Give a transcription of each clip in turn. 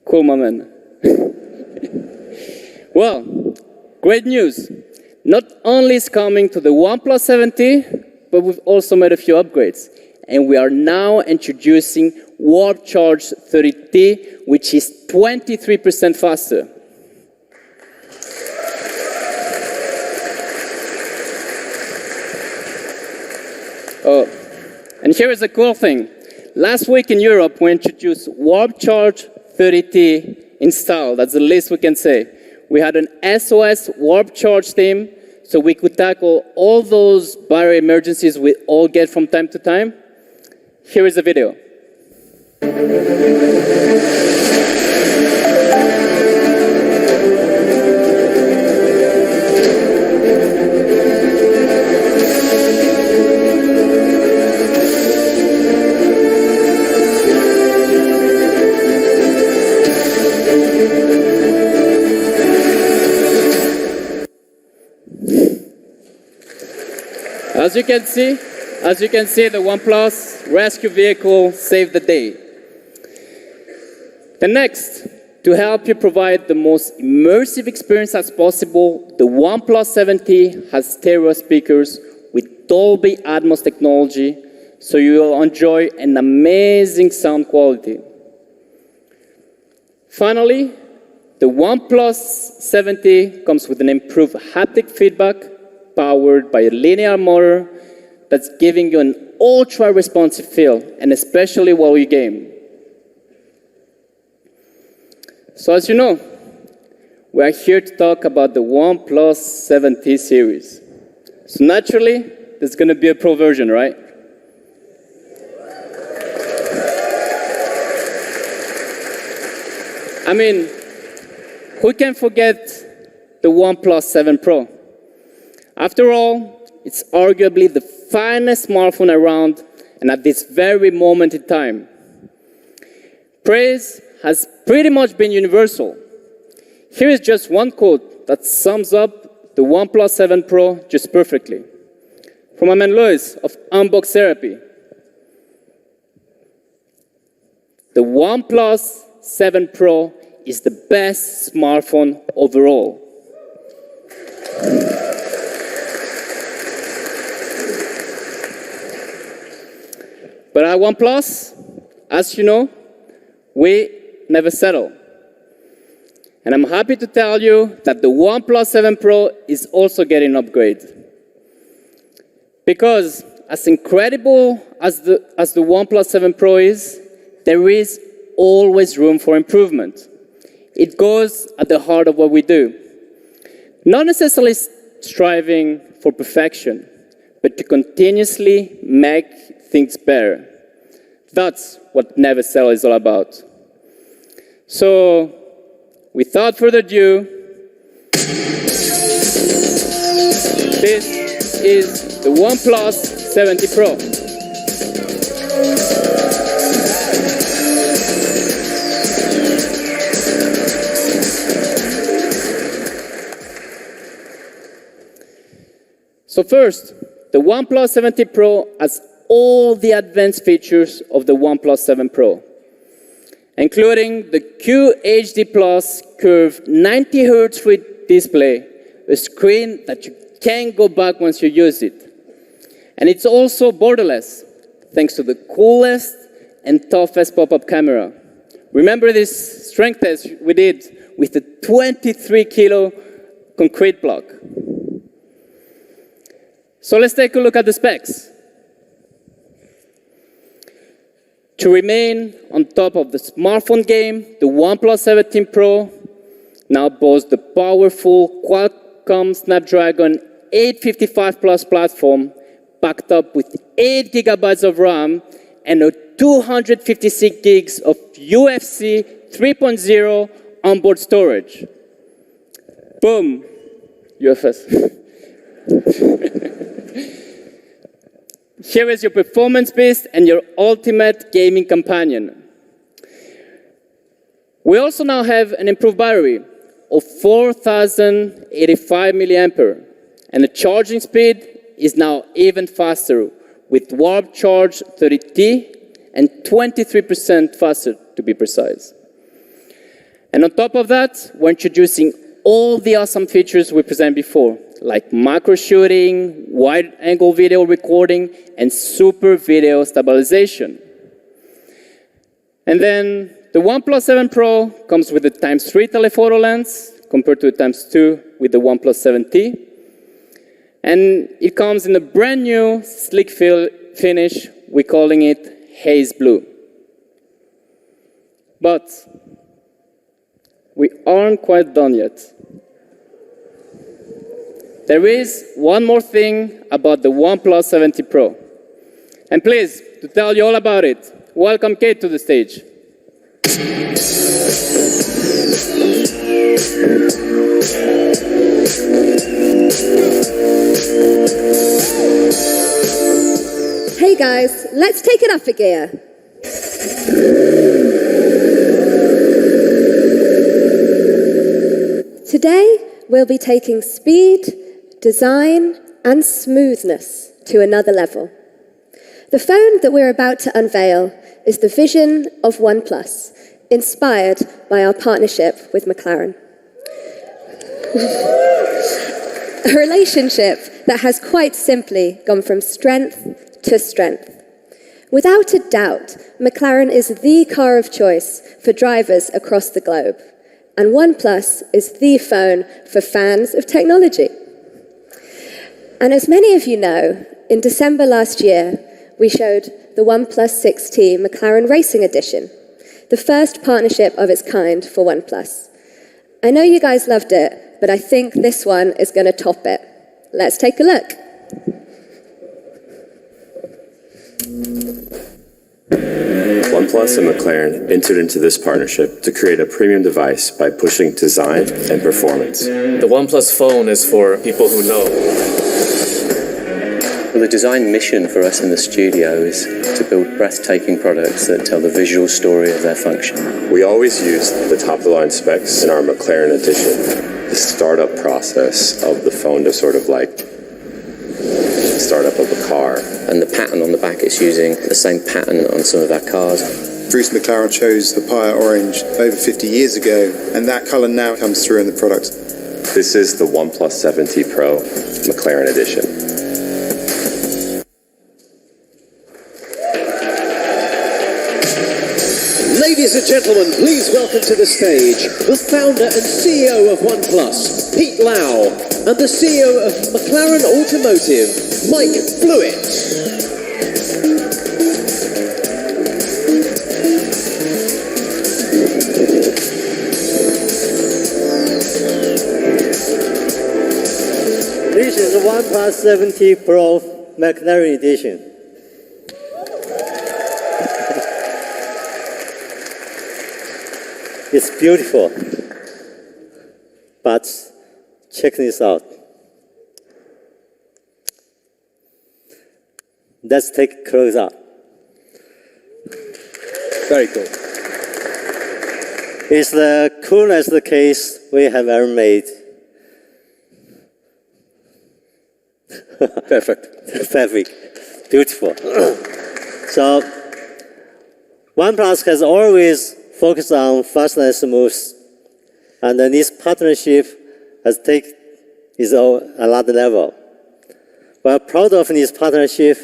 Cool, my man. Well, great news. Not only is coming to the OnePlus 7T, but we've also made a few upgrades. And we are now introducing Warp Charge 30T, which is 23% faster. Oh, and here is the cool thing. Last week in Europe, we introduced Warp Charge 30T in style. That's the least we can say. We had an SOS Warp Charge theme, so we could tackle all those battery emergencies we all get from time to time. Here is the video. As you can see, the OnePlus rescue vehicle saved the day. The next, to help you provide the most immersive experience as possible, the OnePlus 7T has stereo speakers with Dolby Atmos technology, so you will enjoy an amazing sound quality. Finally, the OnePlus 7T comes with an improved haptic feedback powered by a linear motor that's giving you an ultra-responsive feel, and especially while you game. So as you know, we are here to talk about the OnePlus 7T series. So naturally, there's going to be a Pro version, right? I mean, who can forget the OnePlus 7 Pro? After all, it's arguably the finest smartphone around, and at this very moment in time. Praise has pretty much been universal. Here is just one quote that sums up the OnePlus 7 Pro just perfectly. From my man Luis of Unbox Therapy. The OnePlus 7 Pro is the best smartphone overall. But at OnePlus, as you know, we never settle. And I'm happy to tell you that the OnePlus 7 Pro is also getting an upgrade. Because as incredible as the OnePlus 7 Pro is, there is always room for improvement. It goes at the heart of what we do. Not necessarily striving for perfection, but to continuously make things better. That's what Never Settle is all about. So, without further ado, this is the OnePlus 7T Pro. So first, the OnePlus 7T Pro has all the advanced features of the OnePlus 7 Pro, including the QHD Plus curved 90 Hz display, a screen that you can't go back once you use it. And it's also borderless, thanks to the coolest and toughest pop-up camera. Remember this strength test we did with the 23-kilo concrete block? So let's take a look at the specs. To remain on top of the smartphone game, the OnePlus 17 Pro now boasts the powerful Qualcomm Snapdragon 855 Plus platform, backed up with 8 GB of RAM and a 256 gigs of UFC 3.0 onboard storage. Boom, UFS. Here is your performance beast and your ultimate gaming companion. We also now have an improved battery of 4,085 mAh, and the charging speed is now even faster with Warp Charge 30T and 23% faster to be precise. And on top of that, we're introducing all the awesome features we presented before, like macro shooting, wide-angle video recording, and super video stabilization. And then the OnePlus 7 Pro comes with the x3 telephoto lens compared to the x2 with the OnePlus 7T. And it comes in a brand new sleek finish. We're calling it Haze Blue. But we aren't quite done yet. There is one more thing about the OnePlus 7T Pro. And please, to tell you all about it, welcome Kate to the stage. Hey guys, let's take it up a gear. Today, we'll be taking speed, design, and smoothness to another level. The phone that we're about to unveil is the vision of OnePlus, inspired by our partnership with McLaren. A relationship that has quite simply gone from strength to strength. Without a doubt, McLaren is the car of choice for drivers across the globe, and OnePlus is the phone for fans of technology. And as many of you know, in December last year, we showed the OnePlus 6T McLaren Racing Edition, the first partnership of its kind for OnePlus. I know you guys loved it, but I think this one is going to top it. Let's take a look. OnePlus and McLaren entered into this partnership to create a premium device by pushing design and performance. The OnePlus phone is for people who know. Well, the design mission for us in the studio is to build breathtaking products that tell the visual story of their function. We always use the top-of-the-line specs in our McLaren edition. The startup process of the phone to sort of like the startup of a car. And the pattern on the back, it's using the same pattern on some of our cars. Bruce McLaren chose the Paya Orange over 50 years ago, and that colour now comes through in the product. This is the OnePlus 7T Pro McLaren edition. Ladies and gentlemen, please welcome to the stage the founder and CEO of OnePlus, Pete Lau, and the CEO of McLaren Automotive, Mike Blewett. This is the OnePlus 7T Pro McLaren edition. It's beautiful, but check this out. Let's take a close up. Very cool. It's the coolest case we have ever made. Perfect. Perfect. Beautiful. So, OnePlus has always focused on fast and smooth, and this partnership has taken it another level. We're proud of this partnership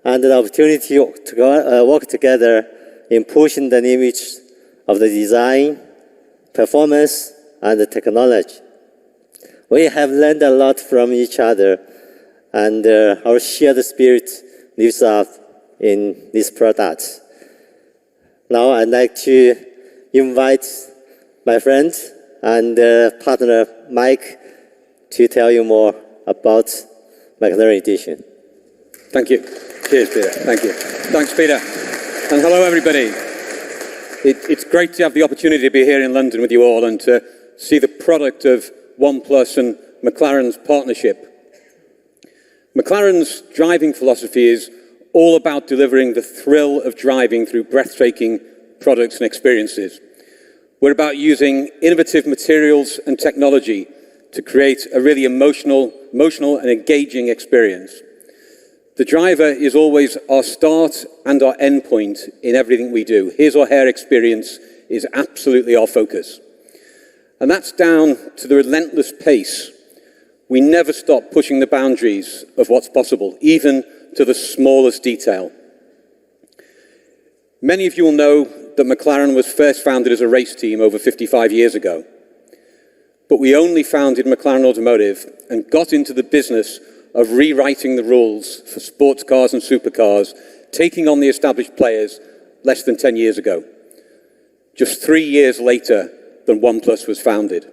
and the opportunity to work together in pushing the image of the design, performance, and the technology. We have learned a lot from each other, and our shared spirit lives up in this product. Now I'd like to invite my friend and partner Mike to tell you more about McLaren Edition. Thank you. Cheers, Peter. Thank you. Thanks, Peter. And hello, everybody. It's great to have the opportunity to be here in London with you all and to see the product of OnePlus and McLaren's partnership. McLaren's driving philosophy is all about delivering the thrill of driving through breathtaking products and experiences. We're about using innovative materials and technology to create a really emotional and engaging experience. The driver is always our start and our end point in everything we do. His or her experience is absolutely our focus. And that's down to the relentless pace. We never stop pushing the boundaries of what's possible, even to the smallest detail. Many of you will know that McLaren was first founded as a race team over 55 years ago. But we only founded McLaren Automotive and got into the business of rewriting the rules for sports cars and supercars, taking on the established players less than 10 years ago, just 3 years later than Onepluse was founded.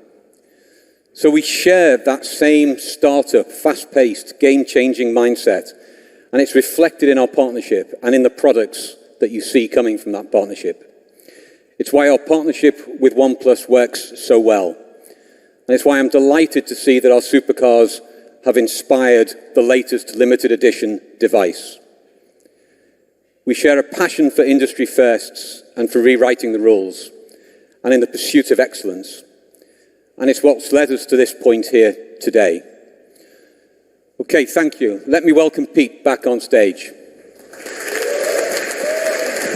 So we share that same startup, fast-paced, game-changing mindset, and it's reflected in our partnership and in the products that you see coming from that partnership. It's why our partnership with Onepluse works so well. And it's why I'm delighted to see that our supercars have inspired the latest limited edition device. We share a passion for industry firsts and for rewriting the rules, and in the pursuit of excellence. And it's what's led us to this point here today. Okay, thank you. Let me welcome Pete back on stage.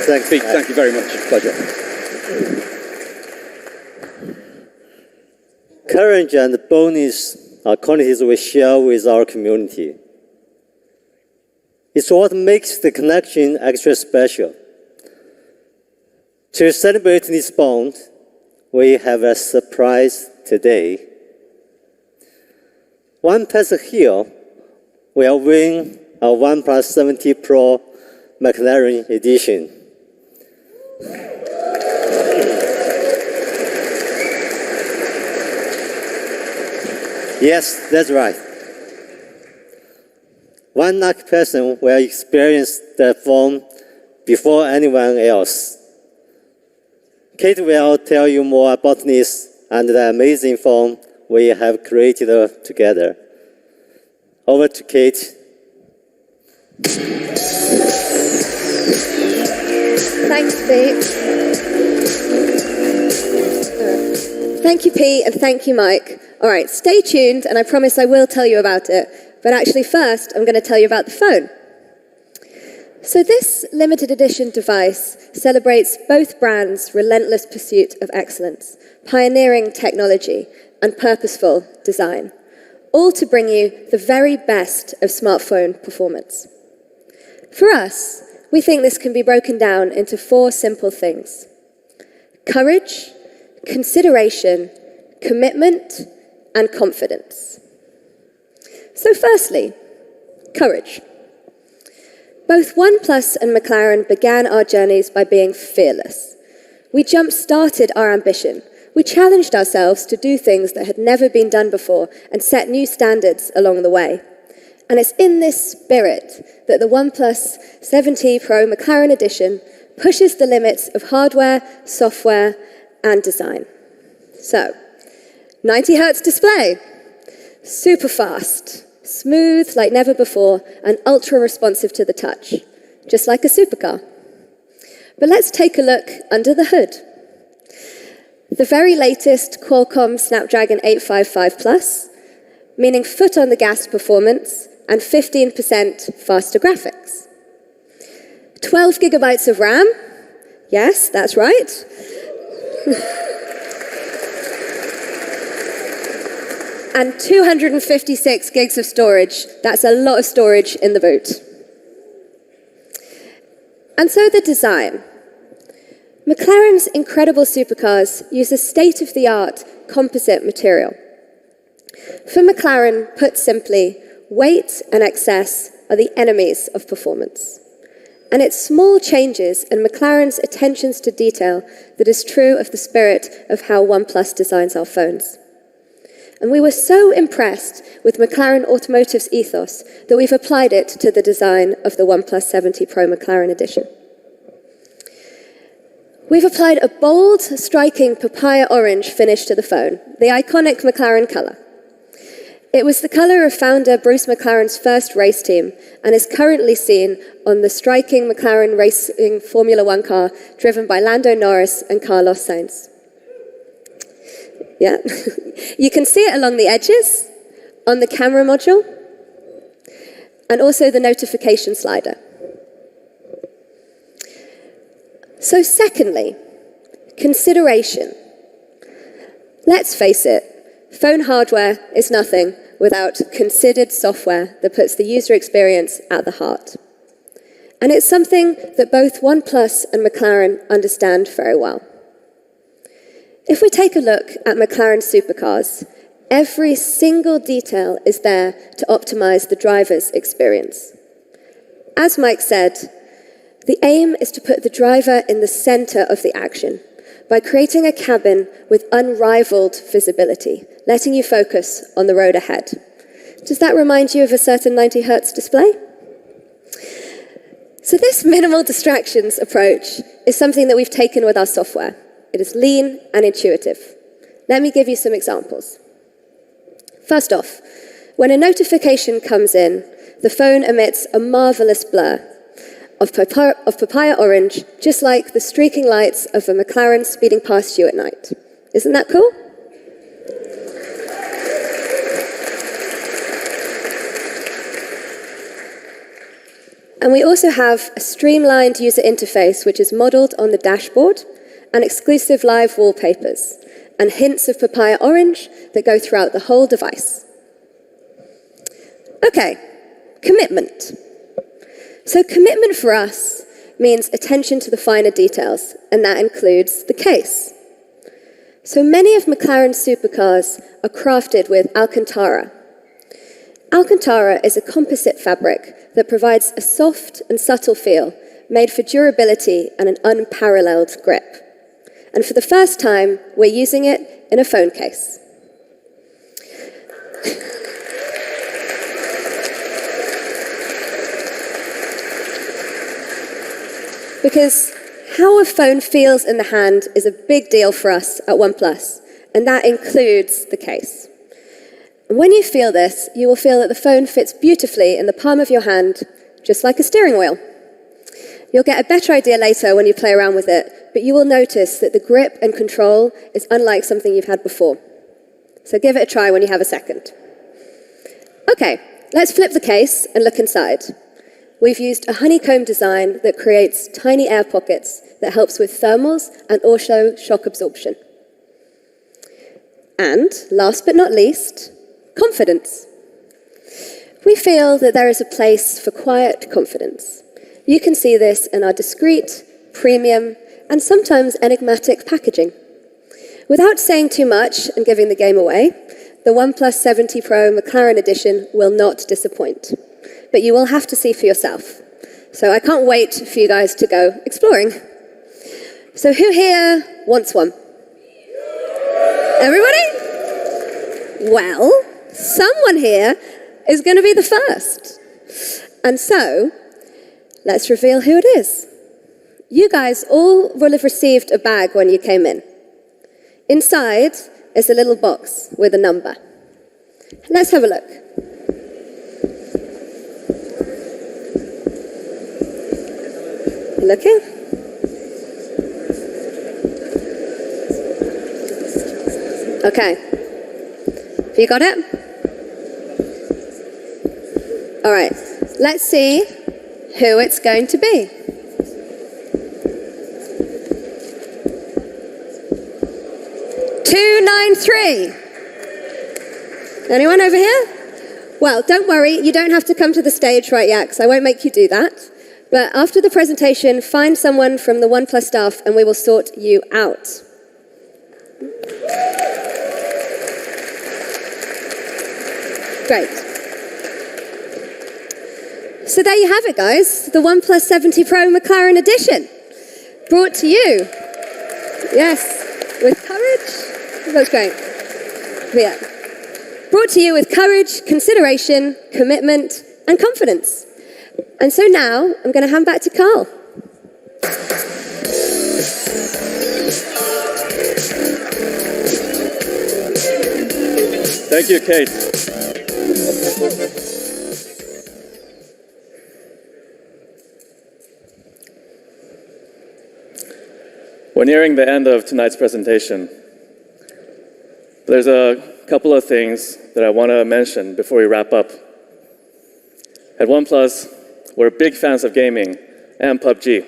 Thanks, Pete, thank you very much. Pleasure. Courage and bonus are qualities we share with our community. It's what makes the connection extra special. To celebrate this bond, we have a surprise today. One person here will win a OnePlus 70 Pro McLaren edition. Yes, that's right. One lucky person will experience the phone before anyone else. Kate will tell you more about this and the amazing phone we have created together. Over to Kate. Thanks, Pete. Thank you, Pete, and thank you, Mike. All right, stay tuned, and I promise I will tell you about it. But actually, first, I'm going to tell you about the phone. So this limited edition device celebrates both brands' relentless pursuit of excellence, pioneering technology, and purposeful design, all to bring you the very best of smartphone performance. For us, we think this can be broken down into 4 simple things: courage, consideration, commitment, and confidence. So firstly, courage. Both Onepluse and McLaren began our journeys by being fearless. We jump-started our ambition. We challenged ourselves to do things that had never been done before and set new standards along the way. And it's in this spirit that the Onepluse 70 Pro McLaren Edition pushes the limits of hardware, software, and design. So, 90 Hz display, super fast, smooth like never before, and ultra-responsive to the touch, just like a supercar. But let's take a look under the hood. The very latest Qualcomm Snapdragon 855 Plus, meaning foot on the gas performance and 15% faster graphics. 12 gigabytes of RAM, yes, that's right. And 256 gigs of storage. That's a lot of storage in the boot. And so the design. McLaren's incredible supercars use a state-of-the-art composite material. For McLaren, put simply, weight and excess are the enemies of performance. And it's small changes and McLaren's attentions to detail that is true of the spirit of how Onepluse designs our phones. And we were so impressed with McLaren Automotive's ethos that we've applied it to the design of the Onepluse 70 Pro McLaren Edition. We've applied a bold, striking papaya orange finish to the phone, the iconic McLaren color. It was the color of founder Bruce McLaren's first race team and is currently seen on the striking McLaren racing Formula One car driven by Lando Norris and Carlos Sainz. Yeah, you can see it along the edges, on the camera module, and also the notification slider. So secondly, Consideration. Let's face it, phone hardware is nothing without considered software that puts the user experience at the heart. And it's something that both OnePlus and McLaren understand very well. If we take a look at McLaren supercars, every single detail is there to optimize the driver's experience. As Mike said, the aim is to put the driver in the center of the action by creating a cabin with unrivaled visibility, letting you focus on the road ahead. Does that remind you of a certain 90 Hertz display? So this minimal distractions approach is something that we've taken with our software. It is lean and intuitive. Let me give you some examples. First off, when a notification comes in, the phone emits a marvelous blur of papaya orange, just like the streaking lights of a McLaren speeding past you at night. Isn't that cool? And we also have a streamlined user interface, which is modeled on the dashboard, and exclusive live wallpapers, and hints of papaya orange that go throughout the whole device. Okay, commitment. So commitment for us means attention to the finer details, and that includes the case. So many of McLaren's supercars are crafted with Alcantara. Alcantara is a composite fabric that provides a soft and subtle feel, made for durability and an unparalleled grip. And for the first time, we're using it in a phone case. Because how a phone feels in the hand is a big deal for us at OnePlus, and that includes the case. And when you feel this, you will feel that the phone fits beautifully in the palm of your hand, just like a steering wheel. You'll get a better idea later when you play around with it, but you will notice that the grip and control is unlike something you've had before. So give it a try when you have a second. Okay, let's flip the case and look inside. We've used a honeycomb design that creates tiny air pockets that helps with thermals and also shock absorption. And last but not least, confidence. We feel that there is a place for quiet confidence. You can see this in our discreet, premium, and sometimes enigmatic packaging. Without saying too much and giving the game away, the OnePlus 70 Pro McLaren Edition will not disappoint. But you will have to see for yourself. So I can't wait for you guys to go exploring. So who here wants one? Everybody? Well, someone here is going to be the first. And so, let's reveal who it is. You guys all will have received a bag when you came in. Inside is a little box with a number. Let's have a look. Looking? Okay. Have you got it? All right. Let's see who it's going to be. $293. Anyone over here? Well, don't worry. You don't have to come to the stage right yet, because I won't make you do that. But after the presentation, find someone from the OnePlus staff and we will sort you out. Great. So there you have it, guys. The OnePlus 70 Pro McLaren Edition. Brought to you. Yes, with courage. That's great. Yeah. Brought to you with courage, consideration, commitment, and confidence. And so now, I'm going to hand back to Carl. Thank you, Kate. We're nearing the end of tonight's presentation. There's a couple of things that I want to mention before we wrap up. At OnePlus, we're big fans of gaming and PUBG.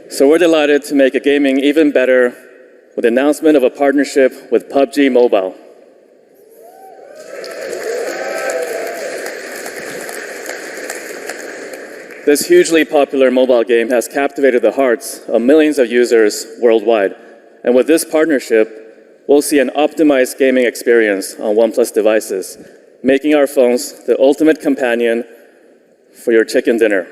So we're delighted to make gaming even better with the announcement of a partnership with PUBG Mobile. This hugely popular mobile game has captivated the hearts of millions of users worldwide. And with this partnership, we'll see an optimized gaming experience on OnePlus devices, making our phones the ultimate companion for your chicken dinner.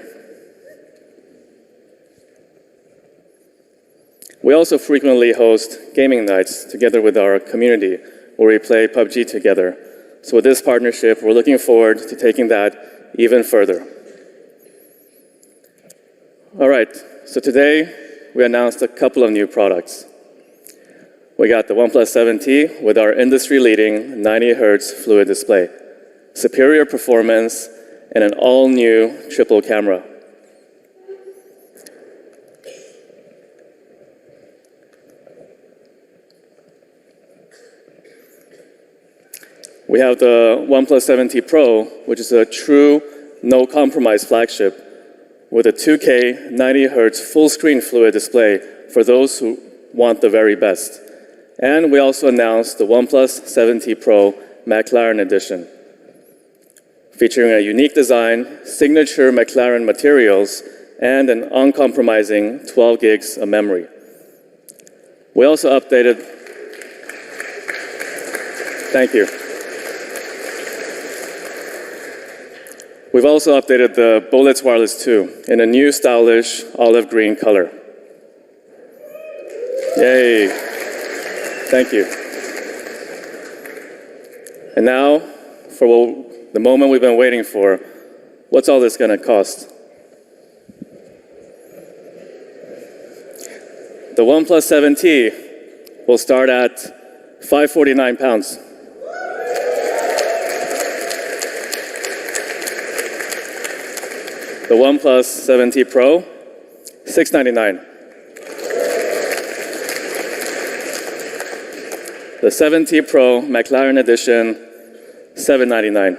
We also frequently host gaming nights together with our community where we play PUBG together. So with this partnership, we're looking forward to taking that even further. All right, so today we announced a couple of new products. We got the OnePlus 7T with our industry-leading 90 Hz fluid display, superior performance, and an all-new triple camera. We have the OnePlus 7T Pro, which is a true no-compromise flagship with a 2K 90 Hz full-screen fluid display for those who want the very best. And we also announced the OnePlus 7T Pro McLaren Edition, featuring a unique design, signature McLaren materials, and an uncompromising 12 gigs of memory. We also updated... Thank you. We've also updated the Bullets Wireless 2 in a new stylish olive green color. Yay. Thank you. And now, for the moment we've been waiting for, what's all this going to cost? The OnePlus 7T will start at £549. The OnePlus 7T Pro, $699. The 7T Pro McLaren Edition, $799.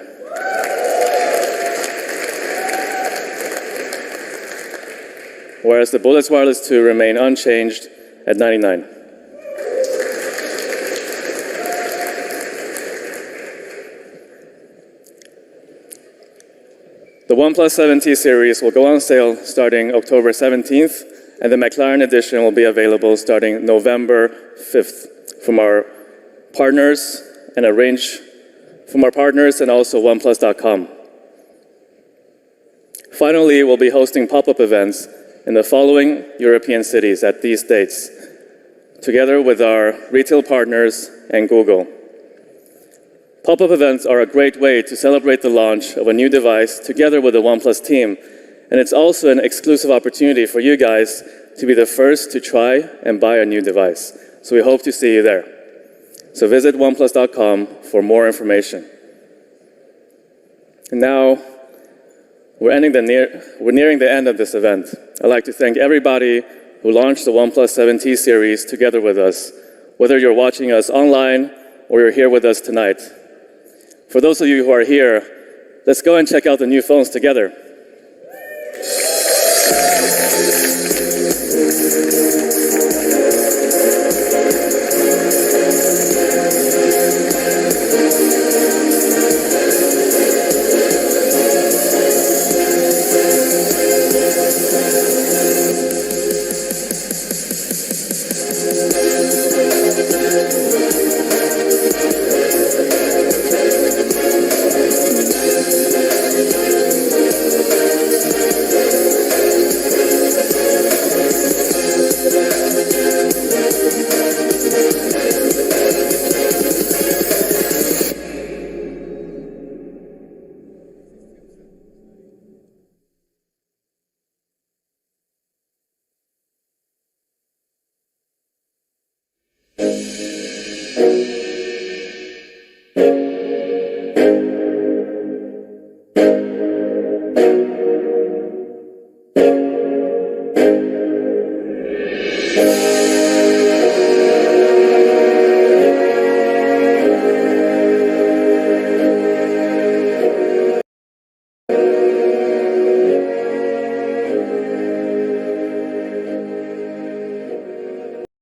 Whereas the Bullets Wireless 2 remain unchanged at $99. The OnePlus 7T series will go on sale starting October 17th, and the McLaren Edition will be available starting November 5th from our partners and also OnePlus.com. Finally, we'll be hosting pop-up events in the following European cities at these dates, together with our retail partners and Google. Pop-up events are a great way to celebrate the launch of a new device together with the OnePlus team, and it's also an exclusive opportunity for you guys to be the first to try and buy a new device. So we hope to see you there. So visit OnePlus.com for more information. And now, we're nearing the end of this event. I'd like to thank everybody who launched the OnePlus 7T series together with us, whether you're watching us online or you're here with us tonight. For those of you who are here, let's go and check out the new phones together.